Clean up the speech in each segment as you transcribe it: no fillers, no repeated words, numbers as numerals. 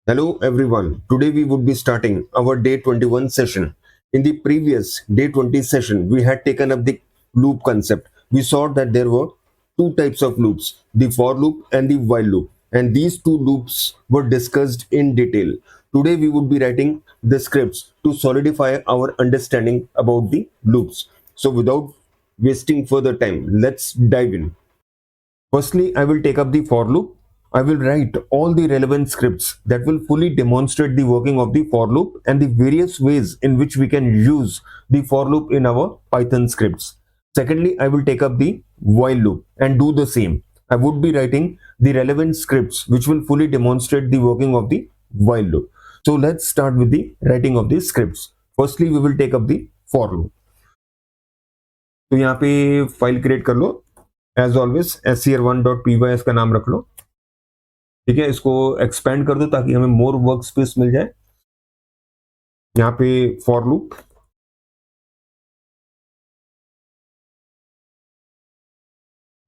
Hello everyone. Today we would be starting our day 21 session. In the previous day 20 session, we had taken up the loop concept. We saw that there were two types of loops, the for loop and the while loop. And these two loops were discussed in detail. Today we would be writing the scripts to solidify our understanding about the loops. So without wasting further time, let's dive in. Firstly, I will take up the for loop. I will write all the relevant scripts that will fully demonstrate the working of the for loop and the various ways in which we can use the for loop in our Python scripts. Secondly, I will take up the while loop and do the same. I would be writing the relevant scripts which will fully demonstrate the working of the while loop. So let's start with the writing of the scripts. Firstly, we will take up the for loop. तो यहाँ पे file create कर लो as always scr1.py इसका नाम रख लो। ठीक है, इसको एक्सपेंड कर दो ताकि हमें मोर वर्क स्पेस मिल जाए। यहाँ पे फॉर लूप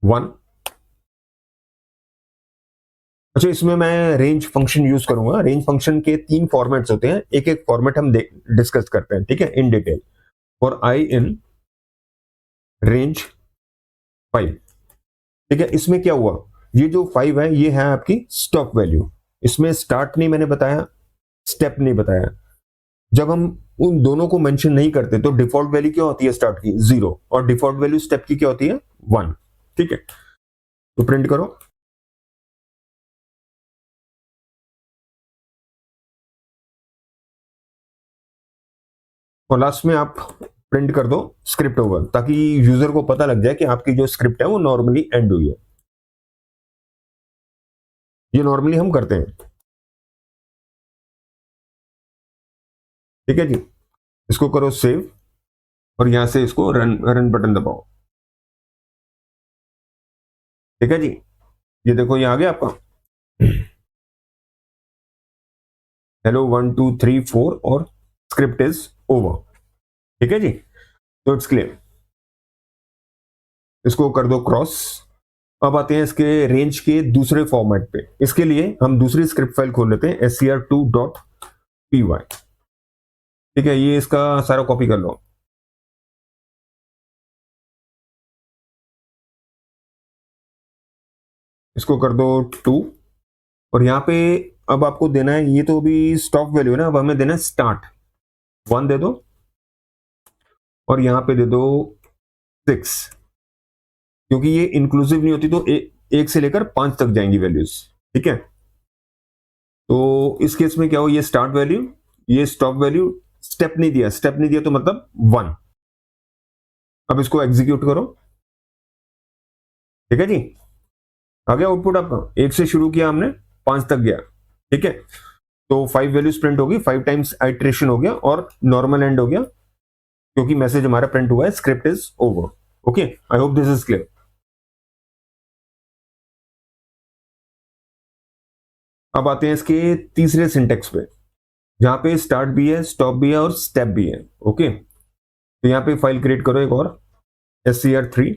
वन। अच्छा, इसमें मैं रेंज फंक्शन यूज करूंगा। रेंज फंक्शन के तीन फॉर्मेट्स होते हैं, एक एक फॉर्मेट हम डिस्कस करते हैं, ठीक है, in detail. For i in range 5। ठीक है, इसमें क्या हुआ, ये जो 5 है ये है आपकी स्टॉप वैल्यू। इसमें स्टार्ट नहीं मैंने बताया, स्टेप नहीं बताया। जब हम उन दोनों को मेंशन नहीं करते तो डिफॉल्ट वैल्यू क्या होती है स्टार्ट की, 0, और डिफॉल्ट वैल्यू स्टेप की क्या होती है, 1। ठीक है, तो प्रिंट करो। और लास्ट में आप प्रिंट कर दो स्क्रिप्ट ओवर, ताकि यूजर को पता लग जाए कि आपकी जो स्क्रिप्ट है वो नॉर्मली एंड हुई है। ये नॉर्मली हम करते हैं। ठीक है जी, इसको करो सेव और यहां से इसको रन रन बटन दबाओ। ठीक है जी, ये देखो ये आ गया आपका हेलो 1 2 3 4 और स्क्रिप्ट इज ओवर। ठीक है जी, तो इट्स क्लियर। इसको कर दो क्रॉस। अब आते हैं इसके रेंज के दूसरे फॉर्मेट पे। इसके लिए हम दूसरी स्क्रिप्ट फाइल खोल लेते हैं scr2.py। ठीक है, ये इसका सारा कॉपी कर लो। इसको कर दो 2 और यहाँ पे अब आपको देना है, ये तो अभी स्टॉप वैल्यू है ना, अब हमें देना है स्टार्ट। 1 दे दो और यहाँ पे दे दो 6, क्योंकि ये इंक्लूसिव नहीं होती तो एक से लेकर 5 तक जाएंगी वैल्यूज। ठीक है, तो इस केस में क्या हो, ये स्टार्ट वैल्यू, ये स्टॉप वैल्यू, स्टेप नहीं दिया, स्टेप नहीं दिया तो मतलब 1। अब इसको एग्जीक्यूट करो। ठीक है जी, आ गया आउटपुट आपका। एक से शुरू किया हमने, 5 तक गया। ठीक है, तो 5 वैल्यूज प्रिंट होगी, 5 टाइम्स आइट्रेशन हो गया और नॉर्मल एंड हो गया, क्योंकि मैसेज हमारा प्रिंट हुआ है script is over. Okay, I hope this is clear. अब आते हैं इसके तीसरे सिंटेक्स पे, जहां पे स्टार्ट भी है, स्टॉप भी है और स्टेप भी है। ओके, तो यहाँ पे फाइल क्रिएट करो एक और scr3।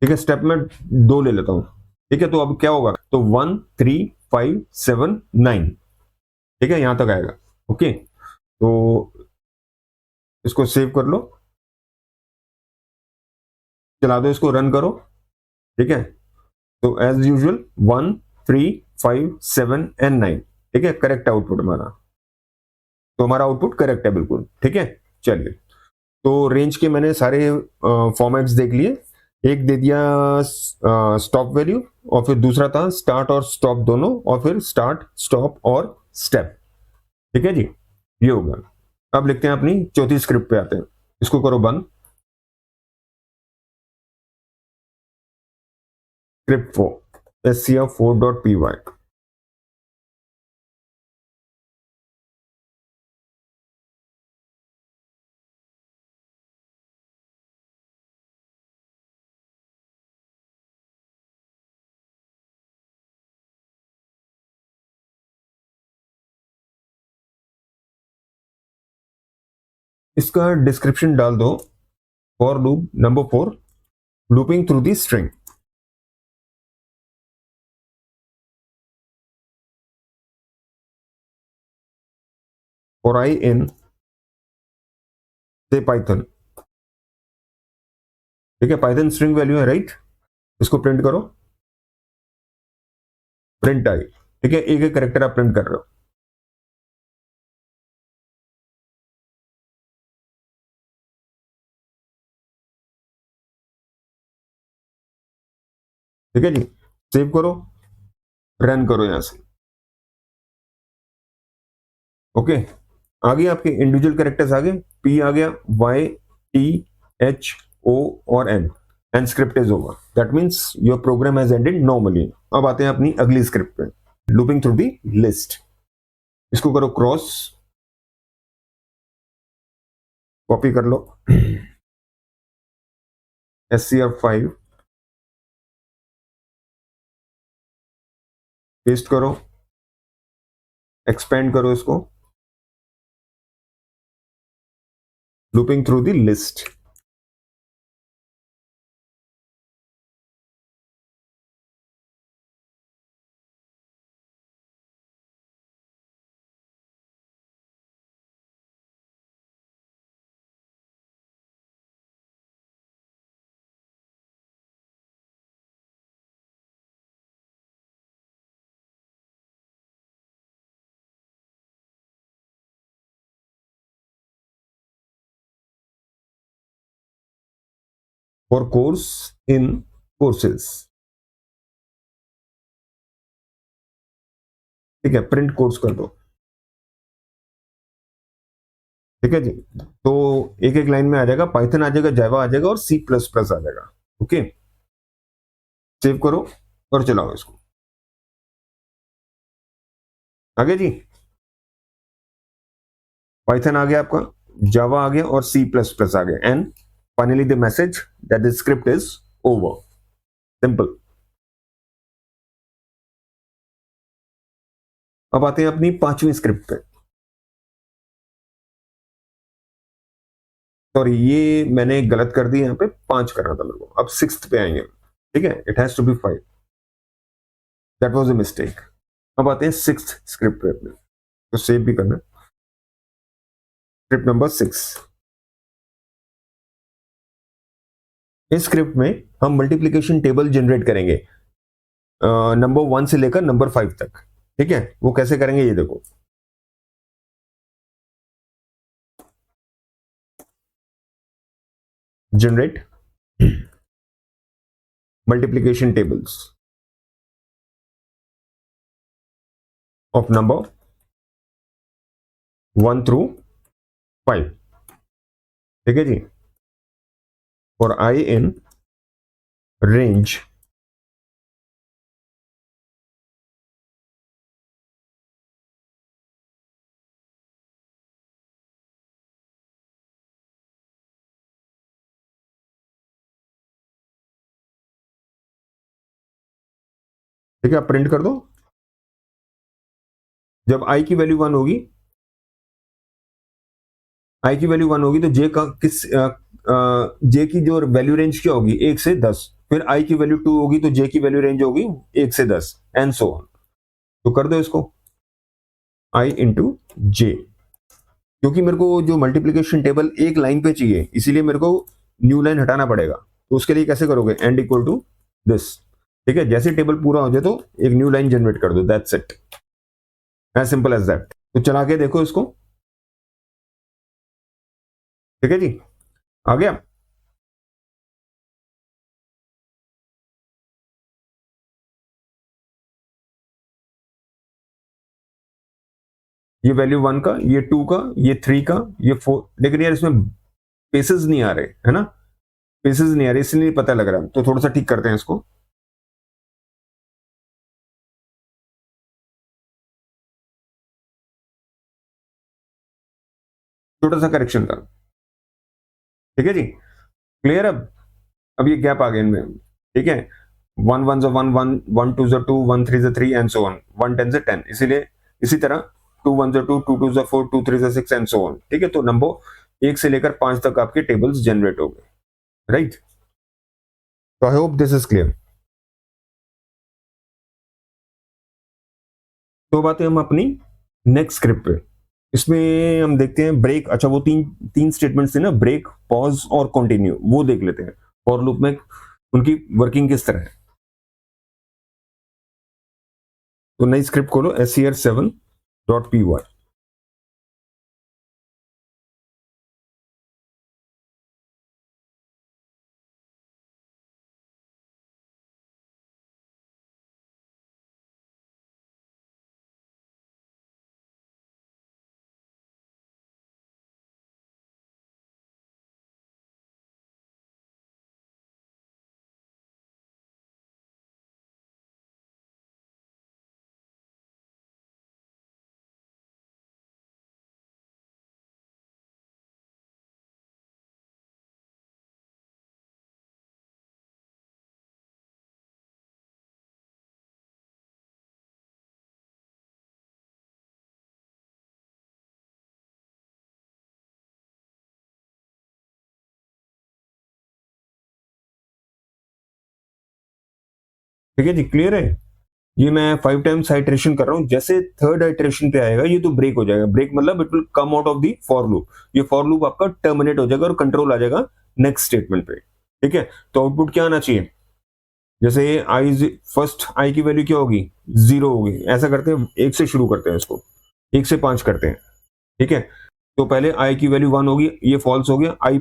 ठीक है, स्टेप में 2 ले लेता हूं। ठीक है, तो अब क्या होगा, तो 1 3 5 7 9। ठीक है, यहां तक आएगा। ओके, तो इसको सेव कर लो, चला दो, इसको रन करो। ठीक है, तो एज यूजुअल 1 3 5 7 एंड 9। ठीक है, करेक्ट आउटपुट हमारा, तो हमारा आउटपुट करेक्ट है बिल्कुल। ठीक है, चलिए, तो रेंज के मैंने सारे फॉर्मेट्स देख लिए। एक दे दिया स्टॉप वैल्यू, और फिर दूसरा था स्टार्ट और स्टॉप दोनों, और फिर स्टार्ट स्टॉप और स्टेप। ठीक है जी, ये होगा। अब लिखते हैं अपनी चौथी स्क्रिप्ट पे आते हैं। इसको करो बंद। Script 4 scr4.py। इसका डिस्क्रिप्शन डाल दो, for loop number 4 looping through the string. For i in से पाइथन, ठीक है, पाइथन स्ट्रिंग वैल्यू है, राइट, इसको प्रिंट करो, प्रिंट आई, ठीक है, एक एक करेक्टर आप प्रिंट कर रहे हो। ठीक है जी, सेव करो, रन करो यहां से। ओके, आगे आपके इंडिविजुअल कैरेक्टर्स आ गए, पी आ गया, वाई, टी, एच, ओ और N, and script is over, that means your program has ended normally. अब आते हैं अपनी अगली स्क्रिप्ट पे, लूपिंग थ्रू दी लिस्ट। इसको करो क्रॉस, कॉपी कर लो, SCR5 पेस्ट करो, एक्सपेंड करो इसको, looping through the list. For course in courses, ठीक है, प्रिंट कोर्स कर दो। ठीक है जी, तो एक एक लाइन में आ जाएगा, पाइथन आ जाएगा, जावा आ जाएगा और C++ आ जाएगा। ओके, सेव करो और चलाओ इसको। आगे जी, पाइथन आ गया आपका, जावा आ गया और C++ आ गया, and finally the message that the script is over. Simple. अब आते हैं अपनी पांचवी स्क्रिप्ट पे। सॉरी, ये मैंने गलत कर दी, यहाँ पे 5 करना था मेरे को, अब 6th पे आएंगे। ठीक है, it has to be 5, that was a mistake. अब आते हैं 6th स्क्रिप्ट पे अपने, तो सेव भी करना, स्क्रिप्ट नंबर 6। इस स्क्रिप्ट में हम मल्टीप्लिकेशन टेबल जनरेट करेंगे, नंबर 1 से लेकर नंबर 5 तक। ठीक है, वो कैसे करेंगे ये देखो। Generate multiplication tables of number 1 through 5। ठीक है जी, फॉर आई इन रेंज ठीक है, आप प्रिंट कर दो। जब आई की वैल्यू 1 होगी, आई की वैल्यू 1 होगी तो जे का जे की जो वैल्यू रेंज क्या होगी, 1 से 10। फिर आई की वैल्यू 2 होगी तो जे की वैल्यू रेंज होगी 1 से 10, एंड सो ऑन। तो कर दो इसको, आई इंटू जे, क्योंकि मेरे को जो मल्टीप्लीकेशन टेबल एक लाइन पे चाहिए, इसीलिए मेरे को न्यू लाइन हटाना पड़ेगा। तो उसके लिए कैसे करोगे, एंड इक्वल टू दिस। ठीक है, जैसे टेबल पूरा हो जाए तो एक न्यू लाइन जनरेट कर दो, that's it, as simple as that. तो चला के देखो इसको। ठीक है जी, आ गया। ये वैल्यू 1 का, ये 2 का, ये 3 का, ये 4, लेकिन यार इसमें पेसेस नहीं आ रहे है ना, पेसेस नहीं आ रहे, इसलिए पता लग रहा है। तो थोड़ा सा ठीक करते हैं इसको। छोटा सा करेक्शन था। ठीक है जी, क्लियर। अब ये गैप आ गया इनमें। ठीक है, 1 1 1 1, 1 2 2, 1 3 3 एंड सो ऑन, 1 10 10, इसीलिए इसी तरह 2 1 2, 2 2 4, 2 3 6 एंड सो ऑन। ठीक है, तो नंबर 1 से लेकर 5 तक आपके टेबल्स जनरेट हो गए, राइट? तो I hope this is clear. तो बातें हम अपनी नेक्स्ट स्क्रिप्ट पे। इसमें हम देखते हैं ब्रेक। अच्छा, वो तीन तीन स्टेटमेंट्स थे ना, ब्रेक, पॉज और कंटिन्यू, वो देख लेते हैं फॉर लूप में उनकी वर्किंग किस तरह है। तो नई स्क्रिप्ट खोलो, SCR7.py। ठीक है जी, क्लियर है? ये मैं 5 टाइम्स आइट्रेशन कर रहा हूँ, जैसे थर्ड आइट्रेशन पे आएगा ये तो ब्रेक हो जाएगा। ब्रेक मतलब it will come out of the for loop, ये फॉर लूप आपका टर्मिनेट हो जाएगा और कंट्रोल आ जाएगा नेक्स्ट स्टेटमेंट पे। ठीक है, तो आउटपुट क्या आना चाहिए? जैसे आई, फर्स्ट आई की वैल्यू क्या होगी? 0 होगी। ऐसा करते हैं, 1 से शुरू करते हैं इसको, 1 से 5 करते हैं। ठीक है, तो पहले आई की वैल्यू 1 होगी, ये फॉल्स हो गया, आई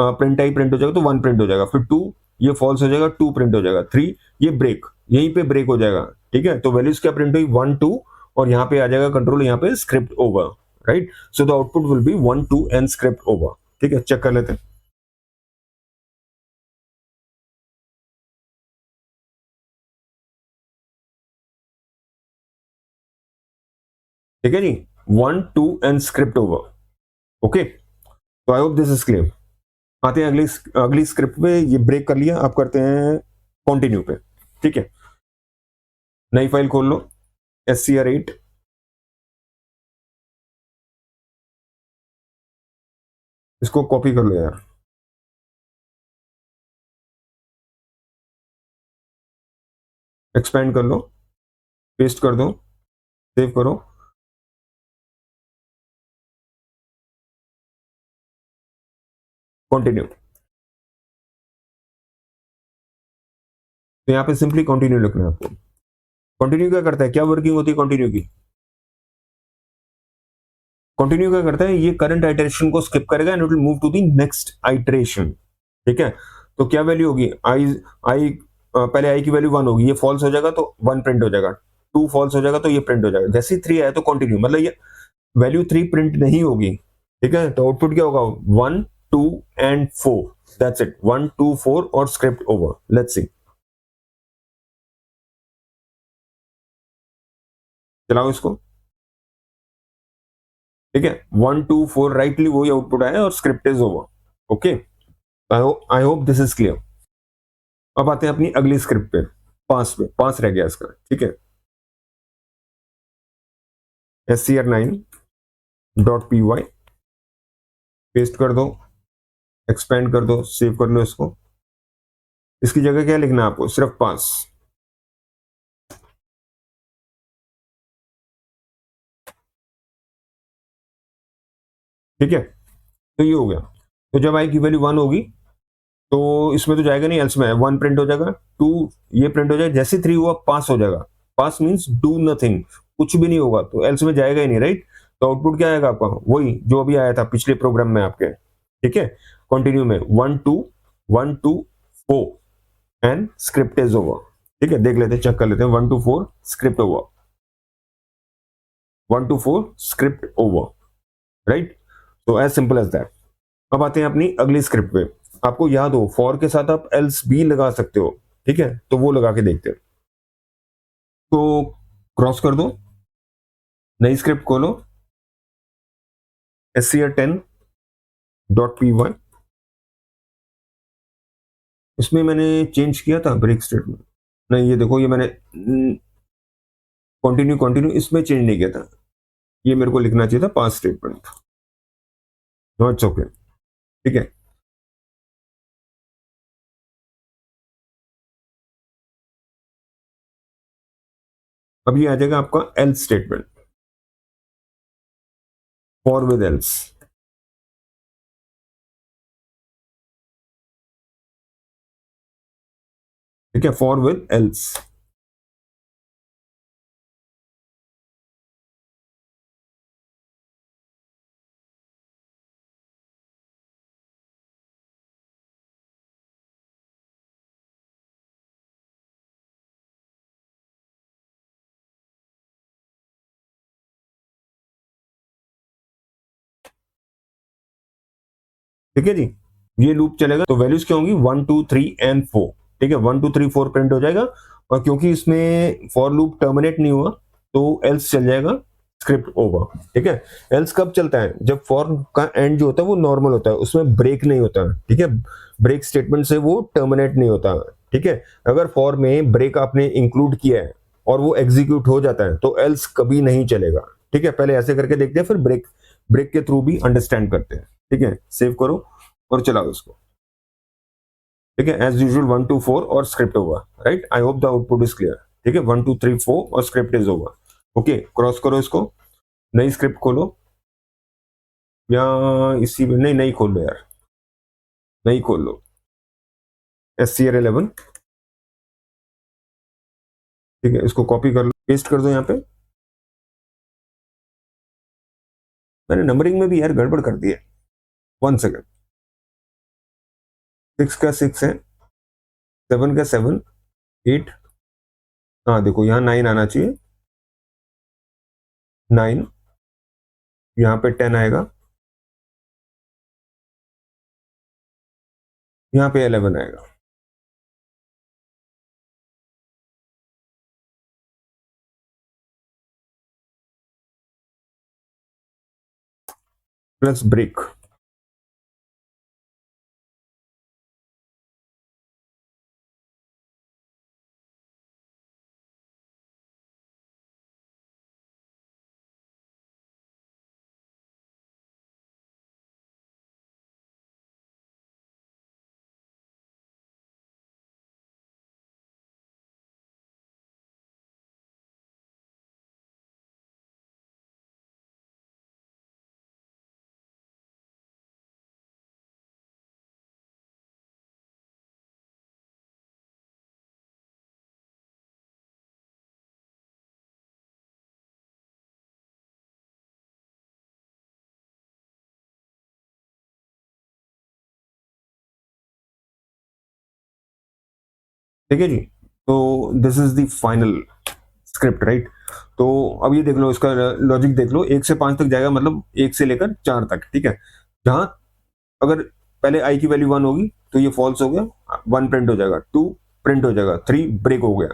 प्रिंट हो जाएगा तो 1 प्रिंट हो जाएगा। फिर 2, ये फॉल्स हो जाएगा, 2 प्रिंट हो जाएगा। 3, ये ब्रेक, यहीं पे ब्रेक हो जाएगा। ठीक है, तो वैल्यूज क्या प्रिंट हुई? 1 2, और यहाँ पे आ जाएगा कंट्रोल, यहाँ पे script over, right? So the output will be 1 2 and script over. ठीक है, चेक कर लेते हैं। ठीक है जी, 1 2 एंड स्क्रिप्ट ओवर। ओके, तो I hope this is clear. आते हैं अगली अगली स्क्रिप्ट पे। ये ब्रेक कर लिया, आप करते हैं कंटिन्यू पे। ठीक है, नई फाइल खोल लो, SCR8। इसको कॉपी कर लो यार, एक्सपेंड कर लो, पेस्ट कर दो, सेव करो, कंटिन्यू। तो यहाँ पे सिंपली कंटिन्यू लिखना है आपको। कंटिन्यू क्या करता है, क्या वर्किंग होती है कंटिन्यू की? कंटिन्यू क्या करता है, ये करंट आइटरेशन को स्किप करेगा and it will move to the next iteration. ठीक है, तो क्या वैल्यू होगी? आई आई पहले आई की वैल्यू 1 होगी, ये फॉल्स हो जाएगा तो 1 प्रिंट हो जाएगा। 2 फॉल्स हो जाएगा तो ये प्रिंट हो जाएगा। जैसे ही 3 आया तो कंटिन्यू, मतलब ये वैल्यू 3 प्रिंट नहीं होगी। ठीक है, तो आउटपुट क्या होगा? 1 2 एंड 4, दैट्स इट। 1 2 4 और स्क्रिप्ट ओवर। लेट्स सी, चलाओ इसको। ठीक है, 1 2 4 राइटली वही आउटपुट आया और script is over. Okay, I hope this is clear. अब आते हैं अपनी अगली स्क्रिप्ट पे, 5 पे। 5 रह गया इसका। ठीक है, SCR9.py, पेस्ट कर दो, एक्सपेंड कर दो, सेव कर लो इसको। इसकी जगह क्या लिखना है आपको? सिर्फ 5। ठीक है, तो ये हो गया। तो जब आई की वैल्यू 1 होगी तो इसमें तो जाएगा नहीं, एल्स में 1 प्रिंट हो जाएगा, 2 ये प्रिंट हो जाएगा। जैसे 3 हुआ, पास हो जाएगा। पास मीन्स डू नथिंग, कुछ भी नहीं होगा, तो एल्स में जाएगा ही नहीं, राइट? तो आउटपुट क्या आएगा आपका? वही जो अभी आया था पिछले प्रोग्राम में आपके। ठीक है, कंटिन्यू में 1 2 1 2 4 एंड स्क्रिप्ट इज ओवर। ठीक है, देख लेते हैं, चेक कर लेते हैं। 1 2 4 script over, 1 2 4 script over, right? तो एज सिंपल एज दैट। अब आते हैं अपनी अगली स्क्रिप्ट पे। आपको याद हो, फॉर के साथ आप एल्स भी लगा सकते हो। ठीक है, तो वो लगा के देखते हैं। तो क्रॉस कर दो, नई स्क्रिप्ट खोलो, SCR10.py। इसमें मैंने चेंज किया था ब्रेक स्टेटमेंट। नहीं, ये देखो, ये मैंने कंटिन्यू कंटिन्यू इसमें चेंज नहीं किया था। ये मेरे को लिखना चाहिए था pass statement. No, it's okay. ठीक है, अब ये आ जाएगा आपका else statement, for with else. ठीक है, फॉर विद एल्स। ठीक है जी, ये लूप चलेगा तो वैल्यूज क्या होंगी, 1 2 3 एंड 4। ठीक है, 1 2 3 4 प्रिंट हो जाएगा, और क्योंकि इसमें फॉर लूप टर्मिनेट नहीं हुआ तो एल्स चल जाएगा स्क्रिप्ट ओवर। ठीक है, एल्स कब चलता है, जब फॉर का एंड जो होता है वो नॉर्मल होता है, उसमें ब्रेक नहीं होता। ठीक है, ब्रेक स्टेटमेंट से वो टर्मिनेट नहीं होता। ठीक है, अगर फॉर में ब्रेक आपने इंक्लूड किया है और वो एग्जीक्यूट हो जाता है तो एल्स कभी नहीं चलेगा। ठीक है, पहले ऐसे करके देखते हैं, फिर ब्रेक ब्रेक के थ्रू भी अंडरस्टैंड करते हैं। ठीक है, सेव करो और चलाओ इसको। ठीक है, एज यूजुअल 1 2 4 और script over. Right, I hope the output is clear. ठीक है, 1 2 3 4 और script is over. Okay, cross करो इसको, नई स्क्रिप्ट खोलो, या इसी में नहीं, नई खोल लो यार, नई खोल लो, SCR11। ठीक है, इसको कॉपी कर लो, पेस्ट कर दो यहाँ पे। मैंने नंबरिंग में भी यार गड़बड़ कर दी है, 1 सेकेंड। 6 का 6 है, 7 का 7, 8। हाँ देखो, यहाँ 9 आना चाहिए, 9। यहाँ पे 10 आएगा, यहाँ पे 11 आएगा, प्लस ब्रेक। ठीक है जी, तो this is the final script, right. तो अब ये देख लो, इसका लॉजिक देख लो, 1 से 5 तक जाएगा, मतलब 1 से लेकर 4 तक। ठीक है, जहां अगर पहले आई की वैल्यू 1 होगी तो ये फॉल्स हो गया, 1 प्रिंट हो जाएगा, 2 प्रिंट हो जाएगा, 3 ब्रेक हो गया,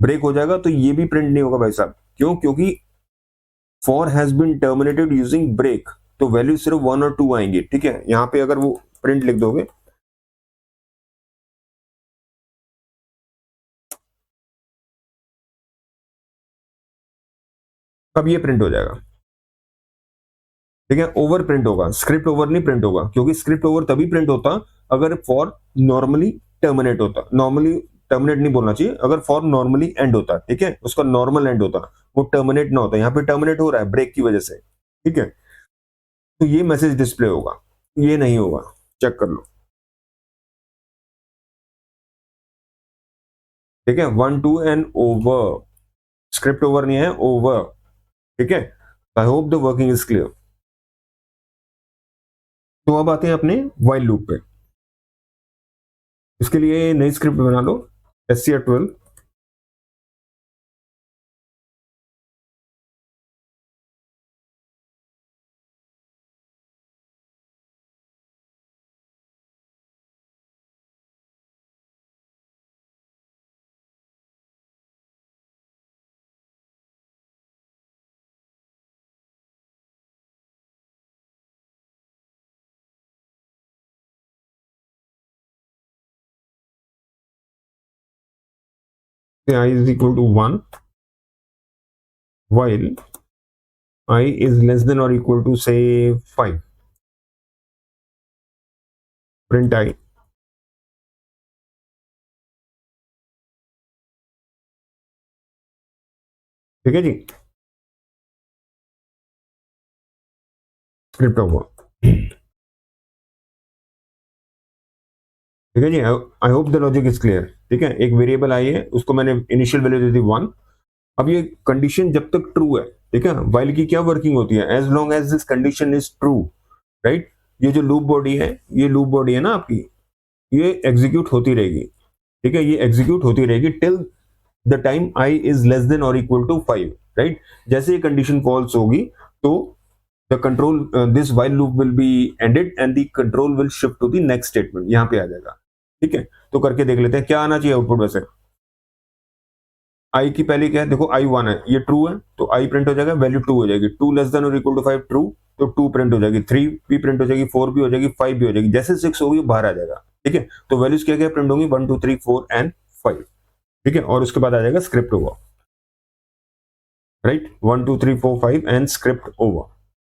ब्रेक हो जाएगा तो ये भी प्रिंट नहीं होगा भाई साहब। क्यों, क्योंकि for has been terminated using break, तो वैल्यू सिर्फ 1 और 2 आएंगे। ठीक है, यहाँ पे अगर वो प्रिंट लिख दोगे, अब ये प्रिंट हो जाएगा। ठीक है, ओवर प्रिंट होगा, स्क्रिप्ट ओवर नहीं प्रिंट होगा, क्योंकि स्क्रिप्ट ओवर तभी प्रिंट होता अगर फॉर नॉर्मली टर्मिनेट होता। नॉर्मली टर्मिनेट नहीं बोलना चाहिए, अगर फॉर नॉर्मली एंड होता, ठीक है, उसका नॉर्मल एंड होता, वो टर्मिनेट ना होता। यहाँ पे टर्मिनेट हो रहा है ब्रेक की वजह से। ठीक है, तो ये मैसेज डिस्प्ले होगा, ये नहीं होगा, चेक कर लो। ठीक है, 1 2 एंड ओवर, स्क्रिप्ट ओवर नहीं है, ओवर। ठीक है, I hope the working is clear. तो अब आते हैं अपने वाइल लूप पे। इसके लिए नई स्क्रिप्ट बना लो, SCR12। I is equal to 1 while I is less than or equal to say 5। Print i, ठीक है जी, स्क्रिप्ट होगा, ठीक है जी। I hope the logic is clear. ठीक है, एक वेरिएबल आई है, उसको मैंने इनिशियल वैल्यू दे दी 1। अब ये कंडीशन जब तक ट्रू है, ठीक है, वाइल की क्या वर्किंग होती है, as long as this condition is true, right. ये जो लूप बॉडी है, ये लूप बॉडी है ना आपकी, ये एग्जीक्यूट होती रहेगी, ठीक है, ये एग्जीक्यूट होती रहेगी till the time i is less than और इक्वल टू 5, राइट। जैसे ये कंडीशन फॉल्स होगी तो the control this while loop will be ended and the control will shift to the next statement, यहां पे आ जाएगा। ठीक है, तो करके देख लेते हैं क्या आना चाहिए आउटपुट। वैसे आई की पहले क्या है, देखो आई 1 है, ये ट्रू है तो आई प्रिंट हो जाएगा, वैल्यू 2 हो जाएगी, 2 लेस देन और इक्वल टू 5 ट्रू, तो 2 प्रिंट हो जाएगी, 3 भी प्रिंट हो जाएगी, 4 भी हो जाएगी, 5 भी हो जाएगी, जैसे 6 होगी बाहर आ जाएगा। ठीक है, तो वैल्यूज क्या क्या प्रिंट होंगी, 1 2 3 4 एंड 5। ठीक है, और उसके बाद आ जाएगा script over, right, 1 2 3 4 5 and script over.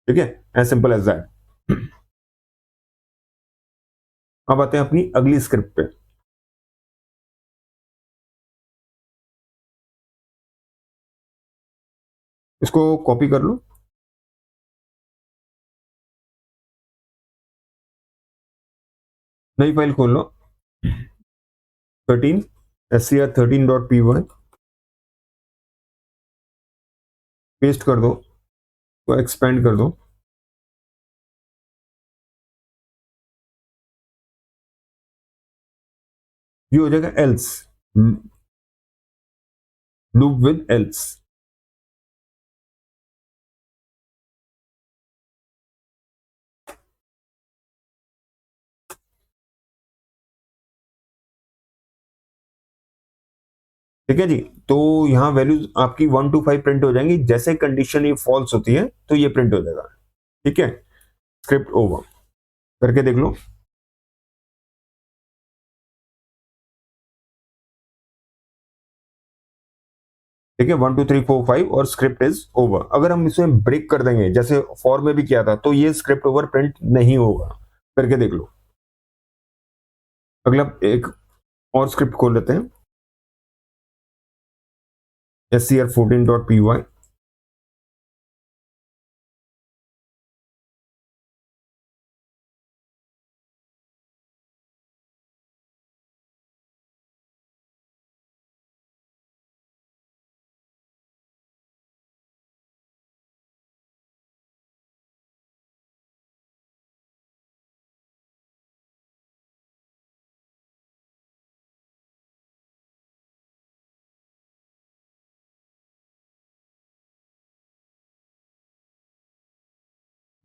ठीक है, एज सिंपल एज दैट। अब आते हैं अपनी अगली स्क्रिप्ट पे। इसको कॉपी कर लो, नई फाइल खोल लो, 13 scr13.py पेस्ट कर दो, तो एक्सपेंड कर दो, ये हो जाएगा एल्स, लूप विद एल्स। ठीक है जी, तो यहाँ वैल्यूज आपकी 1 to 5 प्रिंट हो जाएंगी, जैसे कंडीशन ये फॉल्स होती है तो ये प्रिंट हो जाएगा। ठीक है, स्क्रिप्ट ओवर, करके देख लो। ठीक है, 1 2 3 4 5 और स्क्रिप्ट इज ओवर। अगर हम इसमें ब्रेक कर देंगे जैसे फॉर में भी किया था, तो ये स्क्रिप्ट ओवर प्रिंट नहीं होगा, करके देख लो। अगला एक और स्क्रिप्ट खोल लेते हैं, scr14.py,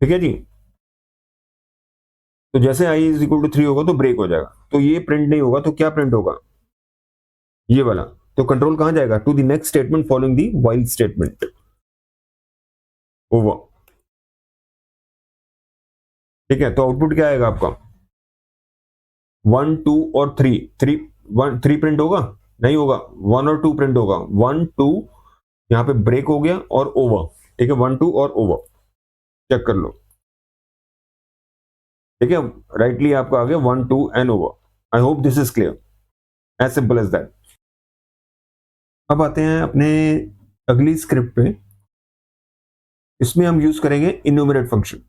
ठीक है जी। तो जैसे आई इज इक्वल टू 3 होगा तो ब्रेक हो जाएगा, तो ये प्रिंट नहीं होगा, तो क्या प्रिंट होगा, ये वाला। तो कंट्रोल कहां जाएगा, to the next statement following the while statement, over. ठीक है, तो आउटपुट क्या आएगा आपका, 1 2 और 3, 3 प्रिंट होगा, नहीं होगा, 1 और 2 प्रिंट होगा, 1 2 यहाँ पे ब्रेक हो गया और ओवर। ठीक है, 1 2 और ओवर, चेक कर लो। ठीक है, राइटली आपका आ गया 1 2 and over. I hope this is clear, as simple as that. अब आते हैं अपने अगली स्क्रिप्ट पे, इसमें हम यूज करेंगे इन्यूमरेट फंक्शन।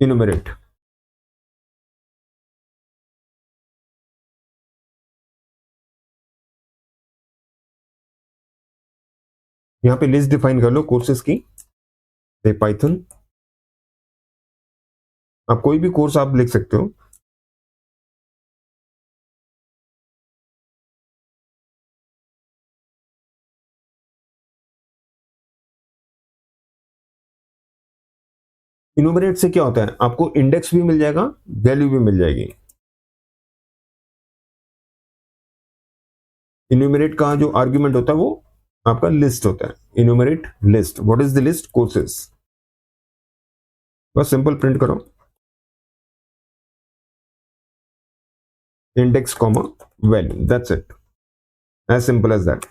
इन्यूमरेट, यहाँ पे लिस्ट डिफाइन कर लो कोर्सेज की, पाइथन, आप कोई भी कोर्स आप लिख सकते हो। इन्यूमरेट से क्या होता है, आपको इंडेक्स भी मिल जाएगा, वैल्यू भी मिल जाएगी। इन्यूमरेट का जो आर्ग्यूमेंट होता है वो आपका लिस्ट होता है, enumerate list. What is the list, courses, बस सिंपल प्रिंट करो। index comma value. That's it, as simple as that.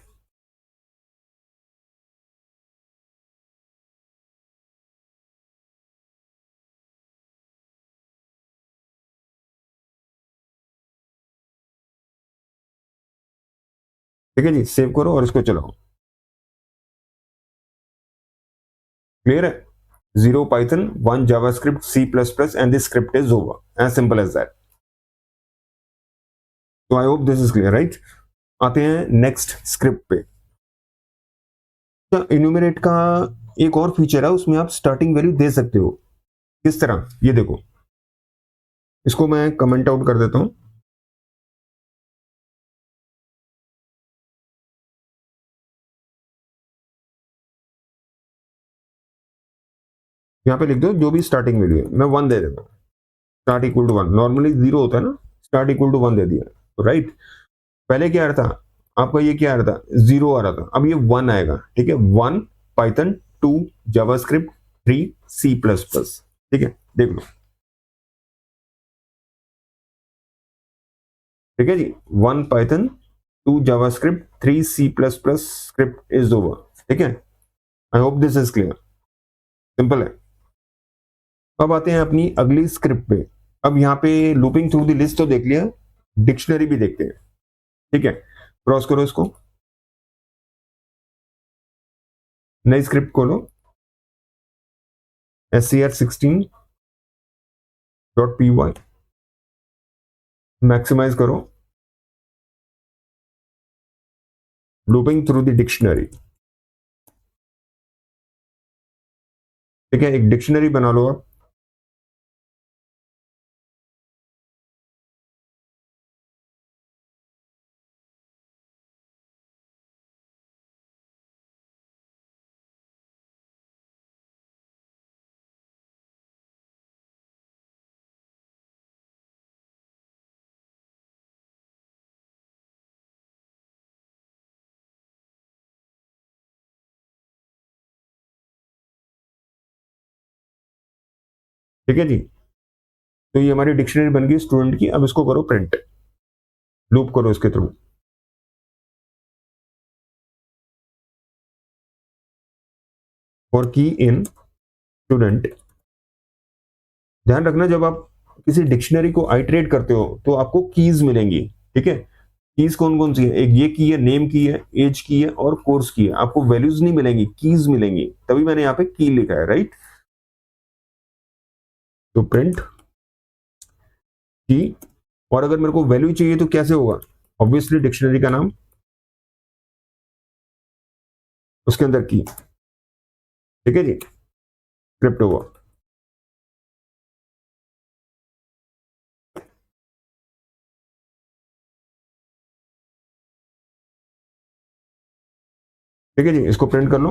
ठीक है जी, सेव करो और इसको चलाओ। क्लियर है? 0 Python, 1 JavaScript, C++, and this script is over, as simple as that. तो I hope this is clear, right? आते हैं नेक्स्ट स्क्रिप्ट पे। इन्यूमरेट का एक और फीचर है, उसमें आप स्टार्टिंग वैल्यू दे सकते हो। किस तरह, ये देखो, इसको मैं कमेंट आउट कर देता हूं। यहाँ पे लिख दो जो भी स्टार्टिंग वैल्यू है, मैं 1 दे देता हूँ। स्टार्ट इक्वल टू 1, नॉर्मली 0 होता है ना, स्टार्ट इक्वल टू 1 दे दिया, तो राइट। पहले क्या आ रहा था आपका, ये क्या आ रहा था, 0 आ रहा था, अब ये 1 आएगा। ठीक है, 1 पाइथन, 2 जावास्क्रिप्ट, 3 C++। ठीक है, देख लो। ठीक है जी, 1 Python, 2 JavaScript, 3 C++, script is over. ठीक है, I hope this is clear, simple है। अब आते हैं अपनी अगली स्क्रिप्ट पे। अब यहाँ पे लूपिंग थ्रू द लिस्ट तो देख लिया, डिक्शनरी भी देखते हैं। ठीक है, क्रॉस करो इसको, नई स्क्रिप्ट खोलो, scr16.py, मैक्सिमाइज करो, लूपिंग थ्रू द डिक्शनरी। ठीक है, एक डिक्शनरी बना लो आप। ठीक है जी, तो ये हमारी डिक्शनरी बन गई स्टूडेंट की। अब इसको करो प्रिंट, लूप करो इसके थ्रू। फॉर की इन स्टूडेंट, ध्यान रखना जब आप किसी डिक्शनरी को आइटरेट करते हो तो आपको कीज मिलेंगी। ठीक है, कीज कौन कौन सी है, एक ये की है, नेम की है, एज की है और कोर्स की है। आपको वैल्यूज नहीं मिलेंगी, कीज मिलेंगी, तभी मैंने यहाँ पे की लिखा है, राइट। तो प्रिंट की, और अगर मेरे को वैल्यू चाहिए तो कैसे होगा, ऑब्वियसली डिक्शनरी का नाम, उसके अंदर की। ठीक है जी, स्क्रिप्ट हुआ। ठीक है जी, इसको प्रिंट कर लो।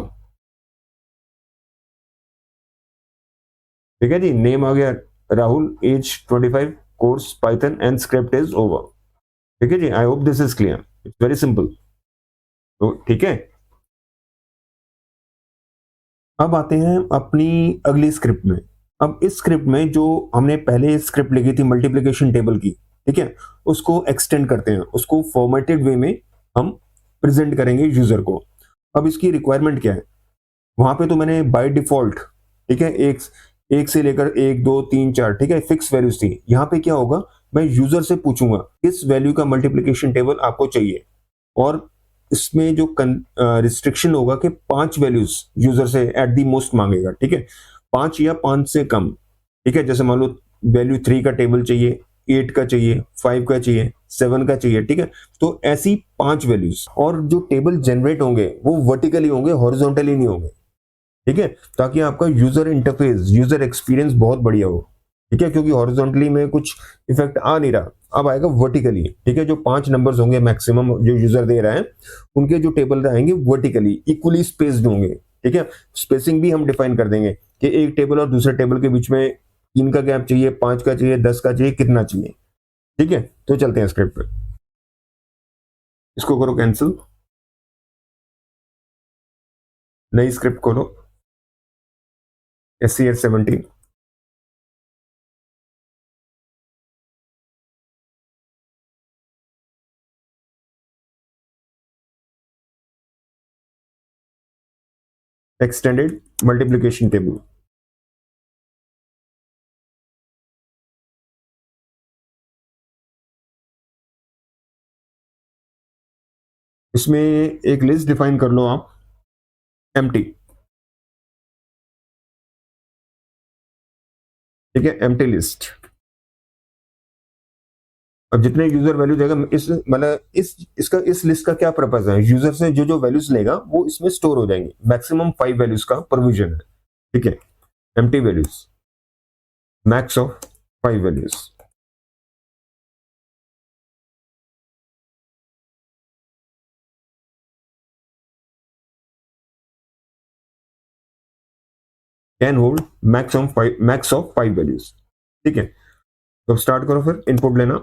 ठीक है जी, नेम आ गया Rahul, age 25, course Python and script is over. ठीक है जी, I hope this is clear, it's very simple. तो ठीक है, अब आते हैं अपनी अगली स्क्रिप्ट में। अब इस स्क्रिप्ट में जो हमने पहले स्क्रिप्ट लिखी थी मल्टीप्लिकेशन टेबल की, ठीक है, उसको एक्सटेंड करते हैं, उसको फॉर्मेटेड वे में हम प्रेजेंट करेंगे यूजर को। अब इसकी रिक्वायरमेंट क्या है, वहां पे तो मैंने बाय डिफॉल्ट, ठीक है, एक एक से लेकर 1 2 3 4, ठीक है, फिक्स वैल्यूज थी। यहाँ पे क्या होगा, मैं यूजर से पूछूंगा किस वैल्यू का मल्टीप्लिकेशन टेबल आपको चाहिए, और इसमें जो रिस्ट्रिक्शन होगा कि 5 वैल्यूज यूजर से एट दी मोस्ट मांगेगा। ठीक है, 5 या 5 से कम। ठीक है, जैसे मान लो वैल्यू 3 का टेबल चाहिए, 8 का चाहिए, 5 का चाहिए, 7 का चाहिए। ठीक है, तो ऐसी 5 वैल्यूज, और जो टेबल जनरेट होंगे वो वर्टिकली होंगे, हॉरिजॉन्टली नहीं होंगे। ठीक है, ताकि आपका यूजर इंटरफेस, यूजर एक्सपीरियंस बहुत बढ़िया हो। ठीक है, क्योंकि हॉरिजॉन्टली में कुछ इफेक्ट आ नहीं रहा, अब आएगा वर्टिकली। ठीक है, जो 5 नंबर्स होंगे मैक्सिमम जो यूजर दे रहा है, उनके जो टेबल रहेंगे वर्टिकली इक्वली स्पेस्ड होंगे। ठीक है, स्पेसिंग भी हम डिफाइन कर देंगे कि एक टेबल और दूसरे टेबल के बीच में 3 का गैप चाहिए, 5 का चाहिए, 10 का चाहिए, कितना चाहिए। ठीक है, तो चलते हैं स्क्रिप्ट पे, इसको करो कैंसिल, नई स्क्रिप्ट खोलो, SCR17। Extended multiplication table. इसमें एक लिस्ट डिफाइन कर लो आप, एम्प्टी। ठीक है, एम्प्टी लिस्ट। अब जितने यूजर वैल्यू देगा, इस मतलब इसका इस लिस्ट का क्या पर्पज है, यूजर से जो जो वैल्यूज लेगा वो इसमें स्टोर हो जाएंगे। मैक्सिमम 5 वैल्यूज का प्रोविजन है। ठीक है, empty values, max of 5 values. Can hold max of 5 values. ठीक है, तो स्टार्ट करो, फिर इनपुट लेना।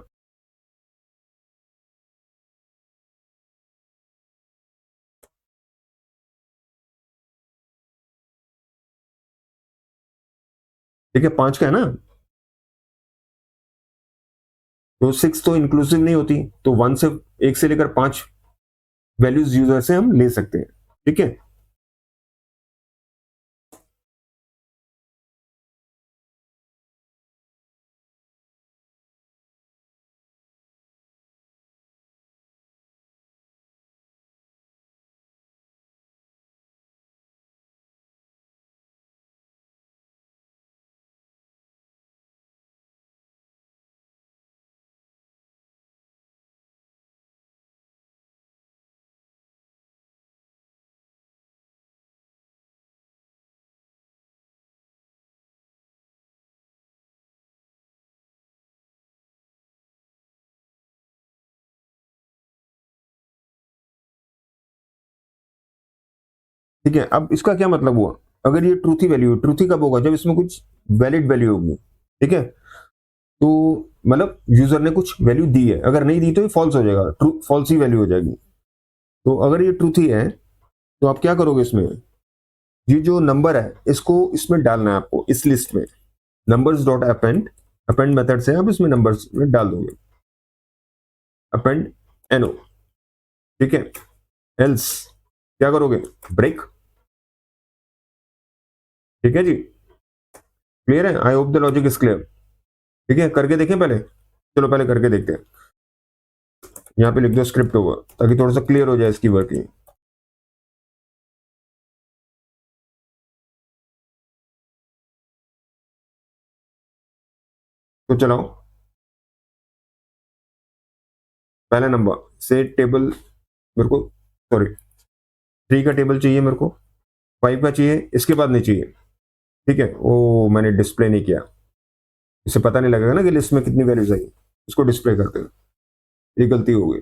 ठीक है, 5 का है ना, तो 6 तो इंक्लूसिव नहीं होती, तो 1 से, 1 से लेकर 5 वैल्यूज यूजर से हम ले सकते हैं। ठीक है, ठीक है। अब इसका क्या मतलब हुआ, अगर ये ट्रूथी वैल्यू, ट्रूथी कब होगा, जब इसमें कुछ वैलिड वैल्यू होगी। ठीक है, तो मतलब यूजर ने कुछ वैल्यू दी है, अगर नहीं दी तो ये फॉल्स हो जाएगा, ट्रू फॉल्स ही वैल्यू हो जाएगी। तो अगर ये ट्रूथी है तो आप क्या करोगे, इसमें ये जो नंबर है इसको इसमें डालना है आपको, इस लिस्ट में। Numbers dot append, append method से आप इसमें नंबर्स में डाल दोगे, अपेंड एनो। ठीक है, एल्स क्या करोगे, ब्रेक। ठीक है जी, क्लियर है, I hope the logic is clear. ठीक है, करके देखें पहले, चलो पहले करके देखते हैं। यहाँ पे लिख दो स्क्रिप्ट होगा, ताकि थोड़ा सा क्लियर हो जाए इसकी वर्किंग। तो चलाओ, पहला नंबर से टेबल मेरे को, सॉरी 3 का टेबल चाहिए मेरे को, 5 का चाहिए, इसके बाद नहीं चाहिए। ठीक है, ओ मैंने डिस्प्ले नहीं किया, इससे पता नहीं लगेगा ना कि लिस्ट में कितनी वैल्यूज आई। इसको डिस्प्ले करते हैं, ये गलती हो गई।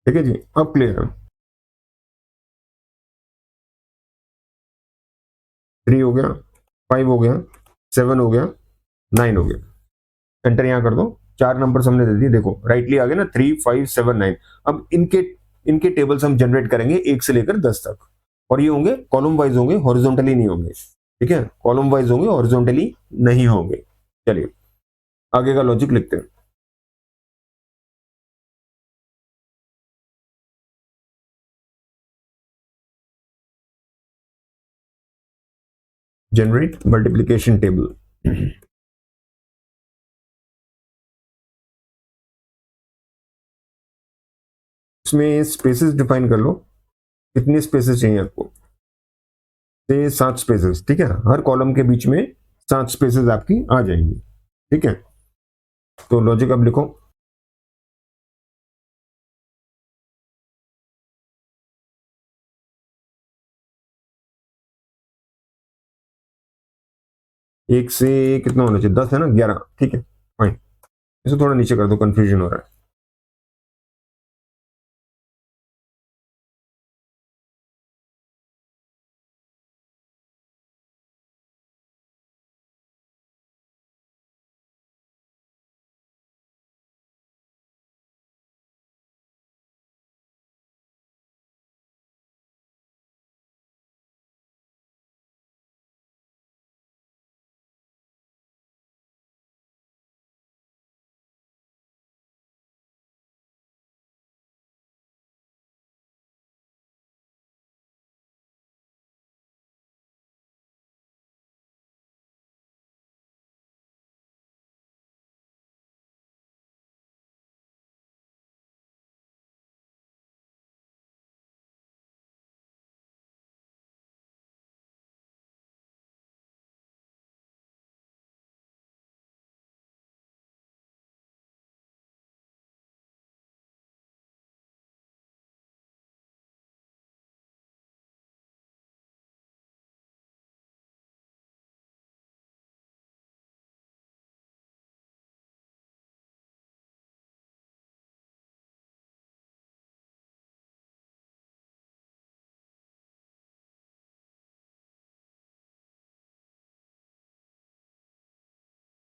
ठीक है जी, अब क्लियर है। 3 हो गया, 5 हो गया, 7 हो गया, 9 हो गया। एंटर यहाँ कर दो, 4 नंबर हमने दे दिए, देखो राइटली आ गए ना, 3, 5, 7, 9। अब इनके इनके टेबल्स हम जनरेट करेंगे 1 से लेकर 10 तक, और ये होंगे कॉलम वाइज होंगे, हॉरिजॉन्टली नहीं होंगे। ठीक है, कॉलम वाइज होंगे, हॉरिजॉन्टली नहीं होंगे। चलिए आगे का लॉजिक लिखते हैं। Generate multiplication table. इसमें स्पेसेस डिफाइन कर लो, कितनी स्पेसेस चाहिए आपको, ये 7 स्पेसेस। ठीक है, हर कॉलम के बीच में 7 स्पेसेस आपकी आ जाएंगी। ठीक है, तो लॉजिक अब लिखो, एक से कितना होना चाहिए, 10 है ना, 11। ठीक है फाइन, इसे थोड़ा नीचे कर दो, कंफ्यूजन हो रहा है।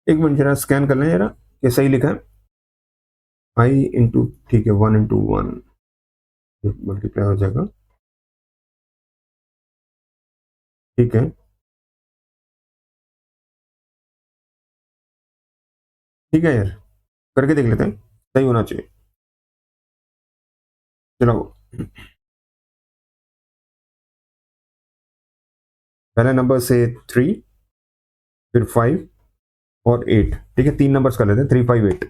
एक मिनट जरा स्कैन कर लें जरा, ये सही लिखा है आई इंटू, ठीक है 1 into 1 मल्टीप्लाई हो जाएगा, ठीक है ठीक है यार, करके देख लेते हैं, सही होना चाहिए। चलो पहले नंबर से 3, फिर 5 और 8, ठीक है 3 नंबर्स कर लेते हैं, 3, 5, 8।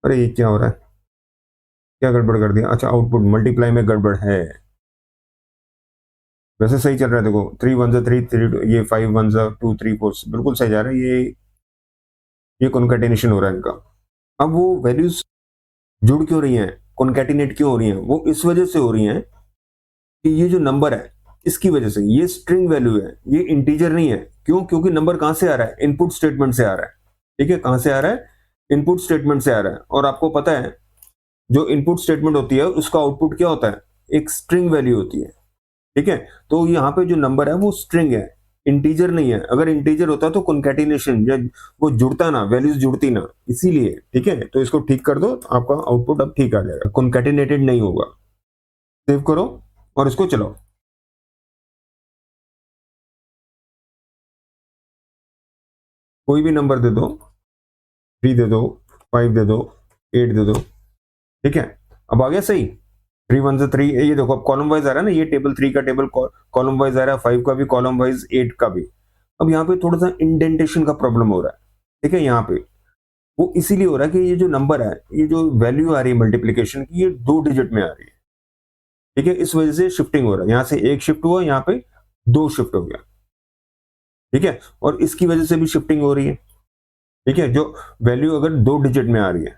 अरे ये क्या हो रहा है, क्या गड़बड़ कर दिया, अच्छा आउटपुट मल्टीप्लाई में गड़बड़ है, वैसे सही चल रहा है देखो, 3 1 3 3 ये 5 1 2 3 4 बिल्कुल सही जा रहा है, ये कॉन्केटिनेशन हो रहा है इनका। अब वो वैल्यूज जुड़ क्यों रही हैं, कॉन्केटिनेट क्यों हो रही हैं, वो इस वजह से हो रही हैं कि ये जो नंबर है इसकी वजह से, ये स्ट्रिंग वैल्यू है, ये इंटीजर नहीं है। क्यों? क्योंकि नंबर कहां से आ रहा है, इनपुट स्टेटमेंट से आ रहा है, ठीक है कहां से आ रहा है, इनपुट स्टेटमेंट से आ रहा है। और आपको पता है जो इनपुट स्टेटमेंट होती है उसका आउटपुट क्या होता है, एक स्ट्रिंग वैल्यू होती है, ठीक है। तो यहाँ पे जो नंबर है वो स्ट्रिंग है, इंटीजर नहीं है। अगर इंटीजर होता तो कॉन्केटिनेशन या वो जुड़ता ना, वैल्यूज जुड़ती ना, इसीलिए, ठीक है। तो इसको ठीक कर दो, तो आपका आउटपुट अब ठीक आ जाएगा, कॉन्केटिनेटेड नहीं होगा। सेव करो और इसको चलाओ। कोई भी नंबर दे दो, 3 दे दो, 5 दे दो, 8 दे दो, ठीक है। अब आ गया सही, 3 1 3, ये देखो अब कॉलम वाइज आ रहा है ना, ये टेबल 3 का टेबल कॉलम वाइज आ रहा है, 5 का भी कॉलम वाइज, 8 का भी। अब यहाँ पे थोड़ा सा इंडेंटेशन का प्रॉब्लम हो रहा है, ठीक है। यहाँ पे वो इसीलिए हो रहा है कि ये जो नंबर है, ये जो वैल्यू आ रही है मल्टीप्लीकेशन की, ये 2 डिजिट में आ रही है, ठीक है। इस वजह से शिफ्टिंग हो रहा है, यहाँ से एक शिफ्ट हुआ, यहाँ पे 2 शिफ्ट हो गया, ठीक है। और इसकी वजह से भी शिफ्टिंग हो रही है, ठीक है, जो वैल्यू अगर 2 डिजिट में आ रही है,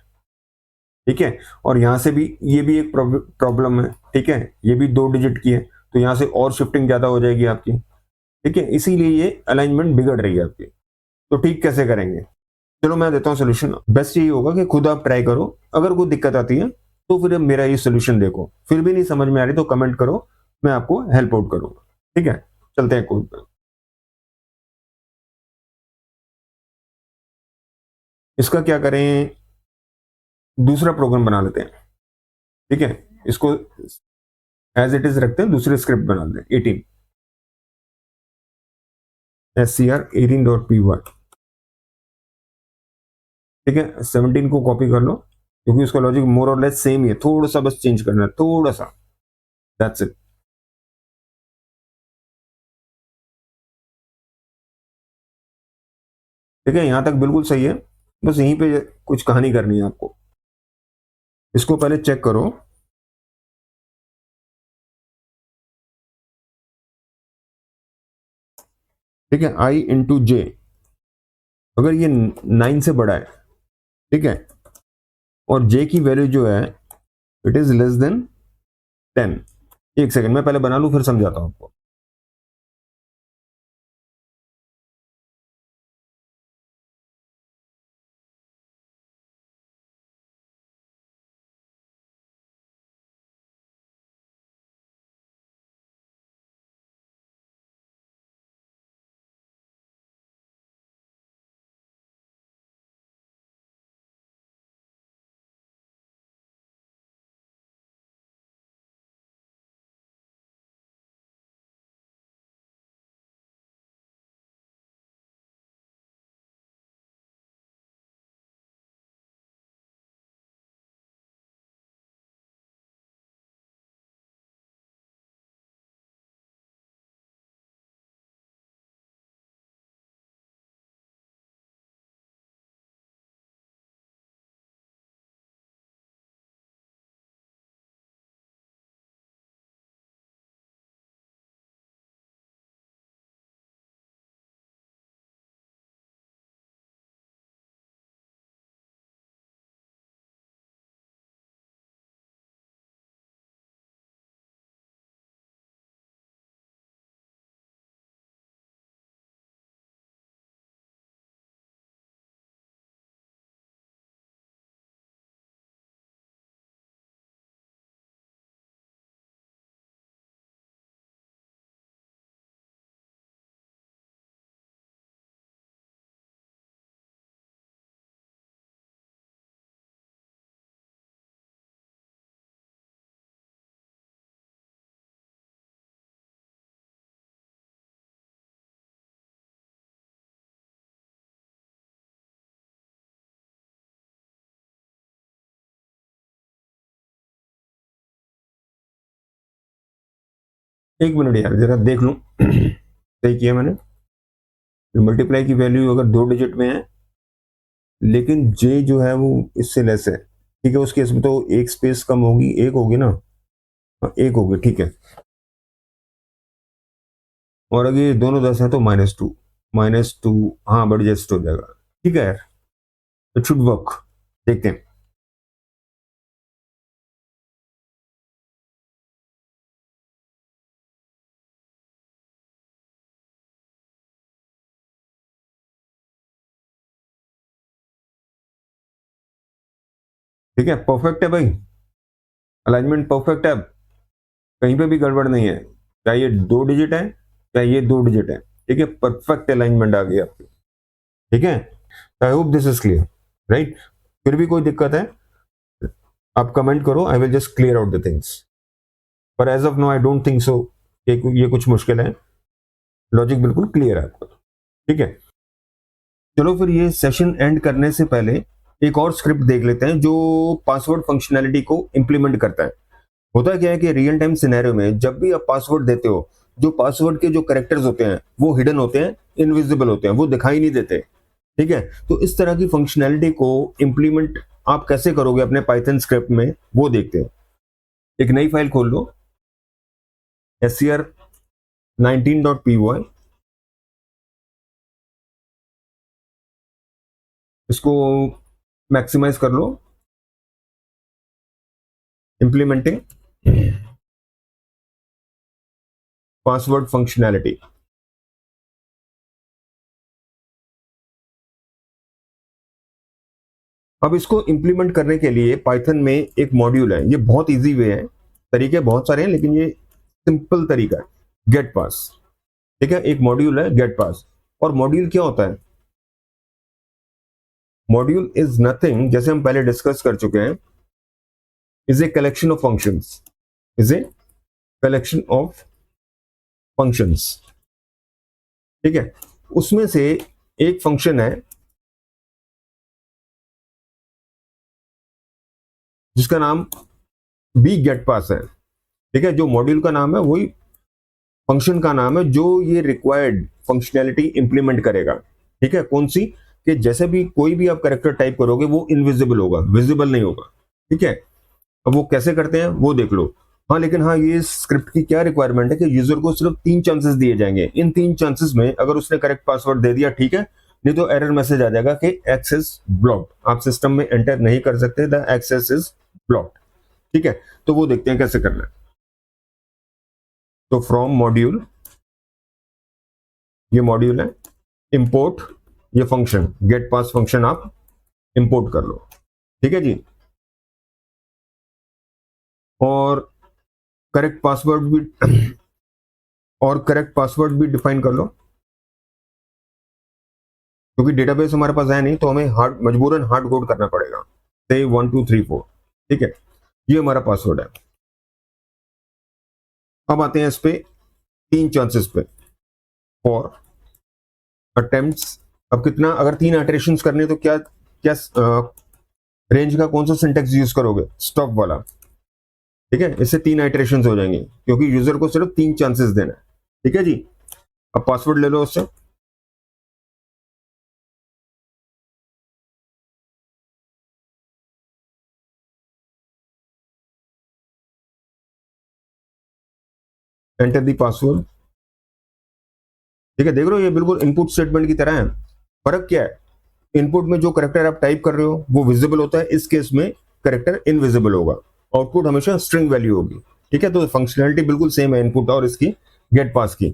ठीक है। और यहां से भी ये भी एक प्रॉब्लम है, ठीक है, ये भी 2 डिजिट की है, तो यहां से और शिफ्टिंग ज्यादा हो जाएगी आपकी, ठीक है। इसीलिए ये अलाइनमेंट बिगड़ रही है आपकी। तो ठीक कैसे करेंगे, चलो मैं देता हूँ सोल्यूशन। बेस्ट यही होगा कि खुद आप ट्राई करो, अगर कोई दिक्कत आती है तो फिर मेरा ये सोल्यूशन देखो, फिर भी नहीं समझ में आ रही तो कमेंट करो, मैं आपको हेल्प आउट करूंगा, ठीक है। चलते हैं कोड पे। इसका क्या करें, दूसरा प्रोग्राम बना लेते हैं, ठीक है। इसको एज इट इज रखते हैं, दूसरी स्क्रिप्ट बना लेते हैं, 18 SCR18.py, ठीक है। 17 को कॉपी कर लो, क्योंकि उसका लॉजिक मोर और लेस सेम ही है, थोड़ा सा बस चेंज करना है, थोड़ा सा, दैट्स इट। ठीक है, यहां तक बिल्कुल सही है, बस यहीं पे कुछ कहानी करनी है आपको। इसको पहले चेक करो, ठीक है, I into J, अगर ये 9 से बड़ा है, ठीक है, और J की वैल्यू जो है इट इज लेस देन 10। एक सेकंड मैं पहले बना लूं फिर समझाता हूं आपको। एक मिनट यार जरा देख लूं। सही किया मैंने। मल्टीप्लाई की वैल्यू अगर 2 डिजिट में है लेकिन जे जो है वो इससे लेस है, ठीक है, उस केस में तो एक स्पेस कम होगी, एक होगी ना। हाँ, एक होगी, ठीक है। और अगर ये दोनों 10 है तो -2, -2, हाँ बट एडजस्ट हो जाएगा। ठीक है यार, इट शुड वर्क। देखते हैं। ठीक है, परफेक्ट है भाई। अलाइनमेंट परफेक्ट है। कहीं पे भी गड़बड़ नहीं है, चाहे ये 2 डिजिट है चाहे ये 2 डिजिट है। ठीक है, परफेक्ट अलाइनमेंट आ गई आपकी। ठीक है, I hope this is clear, right. फिर भी कोई दिक्कत है आप कमेंट करो, I will just clear out the things. पर as of now I don't think so ये कुछ मुश्किल है। लॉजिक बिल्कुल क्लियर है आपका। ठीक है, चलो फिर ये सेशन एंड करने से पहले एक और स्क्रिप्ट देख लेते हैं जो पासवर्ड फंक्शनैलिटी को इंप्लीमेंट करता है। होता क्या है कि रियल टाइम सिनेरियो में जब भी आप पासवर्ड देते हो, जो पासवर्ड के जो कैरेक्टर्स होते हैं वो हिडन होते हैं, इनविजिबल होते हैं, वो दिखाई नहीं देते। ठीक है, तो इस तरह की फंक्शनैलिटी को इंप्लीमेंट आप कैसे करोगे अपने पाइथन स्क्रिप्ट में, वो देखते हैं। एक नई फाइल खोल लो, scr19.py। इसको मैक्सिमाइज कर लो। Implementing password functionality. अब इसको इंप्लीमेंट करने के लिए पाइथन में एक मॉड्यूल है, ये बहुत इजी वे है। तरीके बहुत सारे हैं लेकिन ये सिंपल तरीका है, गेट पास। ठीक है, एक मॉड्यूल है गेट पास। और मॉड्यूल क्या होता है? मॉड्यूल इज नथिंग, जैसे हम पहले डिस्कस कर चुके हैं, is a collection of functions. Is a collection of functions. ठीक है, उसमें से एक फंक्शन है जिसका नाम बी गेट पास है। ठीक है, जो मॉड्यूल का नाम है वही फंक्शन का नाम है जो ये रिक्वायर्ड फंक्शनैलिटी इंप्लीमेंट करेगा। ठीक है, कौन सी? कि जैसे भी कोई भी आप कैरेक्टर टाइप करोगे वो इनविजिबल होगा, विजिबल नहीं होगा। ठीक है, अब वो कैसे करते हैं वो देख लो। हाँ, लेकिन हाँ, ये स्क्रिप्ट की क्या रिक्वायरमेंट है कि यूजर को सिर्फ 3 चांसेस दिए जाएंगे। इन 3 चांसेस में अगर उसने करेक्ट पासवर्ड दे दिया ठीक है, नहीं तो एरर मैसेज आ जाएगा कि एक्सेस ब्लॉक्ड, आप सिस्टम में एंटर नहीं कर सकते, द एक्सेस इज ब्लॉक्ड। ठीक है, तो वो देखते हैं कैसे करना है। तो फ्रॉम मॉड्यूल, ये मॉड्यूल है, इंपोर्ट ये फंक्शन गेट पास फंक्शन आप इंपोर्ट कर लो। ठीक है जी, और करेक्ट पासवर्ड भी और करेक्ट पासवर्ड भी डिफाइन कर लो, क्योंकि डेटाबेस हमारे पास है नहीं तो हमें हार्ड मजबूरन हार्ड कोड करना पड़ेगा। से 1 2 3 4। ठीक है, ये हमारा पासवर्ड है। अब आते हैं इस पे 3 चांसेस पे। फॉर अटेम्प्ट्स, अब कितना, अगर 3 इटरेशंस करने तो क्या क्या रेंज का कौन सा सिंटेक्स यूज करोगे? स्टॉप वाला। ठीक है, इससे 3 इटरेशंस हो जाएंगी क्योंकि यूजर को सिर्फ 3 चांसेस देना है। ठीक है जी, अब पासवर्ड ले लो उससे। Enter the password. ठीक है, देख रहे हो ये बिल्कुल इनपुट स्टेटमेंट की तरह है। फर्क क्या है? इनपुट में जो करेक्टर आप टाइप कर रहे हो वो विजिबल होता है, इस केस में करेक्टर इनविजिबल होगा। आउटपुट हमेशा स्ट्रिंग वैल्यू होगी। ठीक है, तो फंक्शनैलिटी बिल्कुल सेम है इनपुट और इसकी गेट पास की।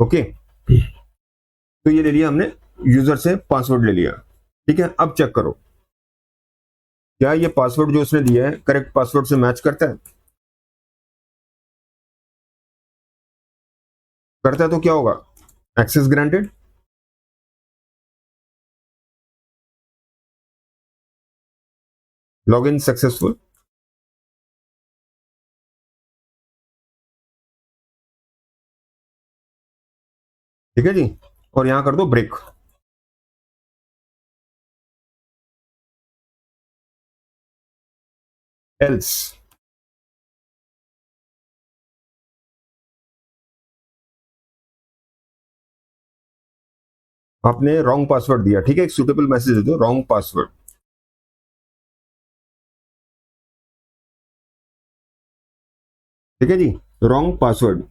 ओके, तो ये ले लिया हमने, यूजर से पासवर्ड ले लिया। ठीक है, अब चेक करो क्या ये पासवर्ड जो उसने दिया है करेक्ट पासवर्ड से मैच करता है। करता है तो क्या होगा? Access granted. Log in successful. ठीक है जी, और यहां कर दो ब्रेक। एल्स। आपने रॉन्ग पासवर्ड दिया, ठीक है, एक सुटेबल मैसेज दे दो, रॉन्ग पासवर्ड, ठीक है जी, रॉन्ग पासवर्ड।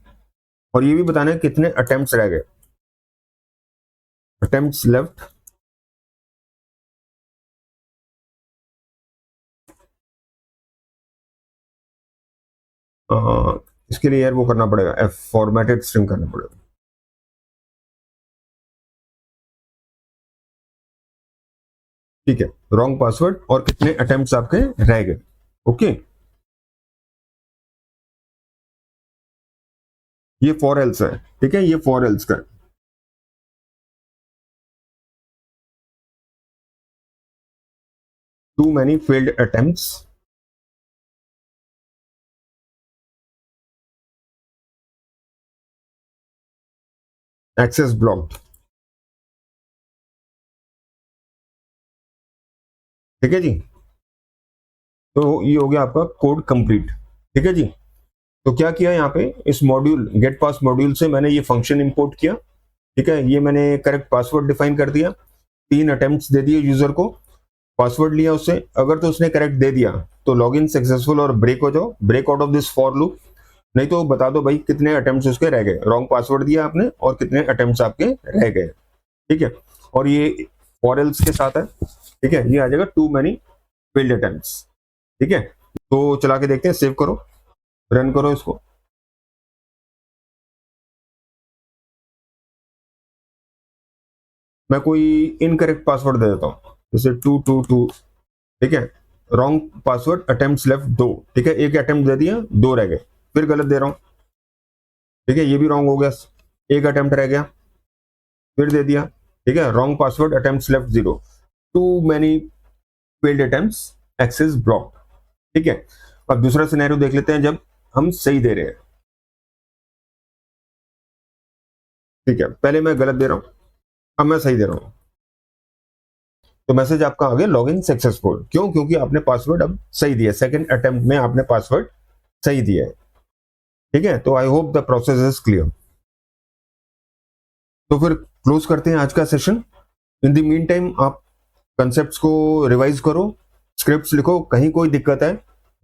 और ये भी बताना है कितने अटेम्प्ट्स रह गए, अटेम्प्ट्स लेफ्ट, इसके लिए यार वो करना पड़ेगा, एफ फॉर्मेटेड स्ट्रिंग करना पड़ेगा। ठीक है, रॉन्ग पासवर्ड और कितने अटेम्प्ट्स आपके रह गए। ओके, ये फॉर एल्स है, ठीक है, ये फॉर एल्स का। Too many failed attempts, access blocked, ठीक है जी। तो ये हो गया आपका कोड कंप्लीट, ठीक है जी। तो क्या किया यहाँ पे, इस मॉड्यूल गेट पास मॉड्यूल से मैंने ये फंक्शन इंपोर्ट किया, ठीक है, ये मैंने करेक्ट पासवर्ड डिफाइन कर दिया, 3 अटेम्प्ट्स दे दिए यूजर को, पासवर्ड लिया उससे, अगर तो उसने करेक्ट दे दिया तो लॉग इन सक्सेसफुल और ब्रेक हो जाओ, break out of this for loop. नहीं तो बता दो भाई कितने अटेम्प्ट्स उसके रह गए, रॉन्ग पासवर्ड दिया आपने और कितने अटेम्प्ट्स आपके रह गए, ठीक है। और ये फॉर एल्स के साथ है, ठीक है, ये आ जाएगा टू मैनी फेल्ड अटेम्प्ट्स, ठीक है। तो चला के देखते हैं, सेव करो, रन करो इसको। मैं कोई इनकरेक्ट पासवर्ड दे देता हूँ, जैसे 222, ठीक है, रॉन्ग पासवर्ड, अटेम्प्ट्स लेफ्ट 2, ठीक है, एक अटेम्प्ट दे दिया, 2 रह गए, फिर गलत दे रहा हूँ, ठीक है, ये भी रॉन्ग हो गया, एक अटेम्प्ट रह गया, फिर दे दिया, ठीक है, wrong password, attempts left 0, too many failed attempts, access block, ठीक है। अब दूसरा सिनेरियो देख लेते हैं जब हम सही दे रहे हैं, ठीक है, पहले मैं गलत दे रहा हूँ, अब मैं सही दे रहा हूँ, तो मैसेज आपका आ गया लॉग इन सक्सेसफुल, क्यों, क्योंकि आपने पासवर्ड अब सही दिया, सेकंड अटेम्प्ट में आपने पासवर्ड सही दिया है, ठीक है। तो I hope the process is clear. तो फिर क्लोज करते हैं आज का session. In the mean time आप कंसेप्ट्स को रिवाइज करो, स्क्रिप्ट्स लिखो, कहीं कोई दिक्कत है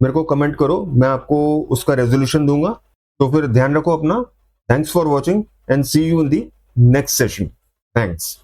मेरे को कमेंट करो, मैं आपको उसका रेजोल्यूशन दूंगा। तो फिर ध्यान रखो अपना, thanks for watching and see you in the next session, thanks.